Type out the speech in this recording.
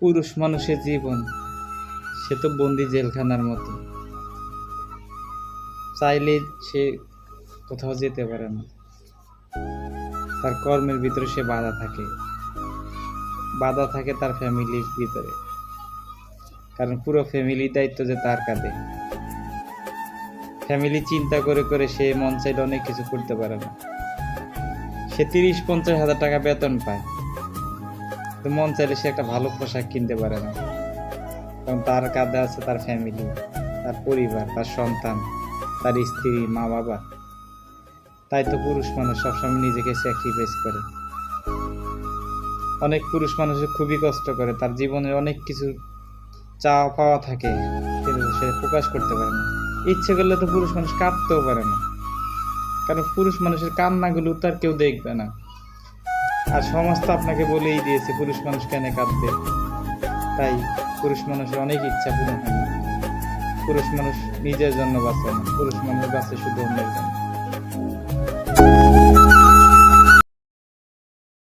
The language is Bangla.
পুরুষ মানুষের জীবন সে তো বন্দি জেলখানার মতো, চাইলে সে কোথাও যেতে পারে না। তার কর্মের ভিতরে সে বাধা থাকে তার ফ্যামিলির ভিতরে, কারণ পুরো ফ্যামিলির দায়িত্ব যে তার কাঁধে। ফ্যামিলি চিন্তা করে করে সে মন চাইলে অনেক কিছু করতে পারে না। সে 30-50 হাজার টাকা বেতন পায়, তো মন চাইলে সে একটা ভালো পোশাক কিনতে পারে না, কারণ তার কাঁধে আছে তার ফ্যামিলি, তার পরিবার, তার সন্তান, তার স্ত্রী, মা বাবা। তাই তো পুরুষ মানুষ সবসময় নিজেকে স্যাক্রিফাইস করে। অনেক পুরুষ মানুষ খুবই কষ্ট করে, তার জীবনে অনেক কিছু চাওয়া পাওয়া থাকে, কিন্তু সে প্রকাশ করতে পারে না। ইচ্ছে করলে তো পুরুষ মানুষ কাঁদতেও পারে না, কারণ পুরুষ মানুষের কান্নাগুলো তার কেউ দেখবে না। আর সমাজ তো আপনাকে বলেই দিয়েছে পুরুষ মানুষ কেন কাঁদবে। তাই পুরুষ মানুষের অনেক ইচ্ছা পূরণ হয় না। পুরুষ মানুষ নিজের জন্য বাঁচে না, পুরুষ মানুষ বাঁচে শুধু অন্যের জন্য।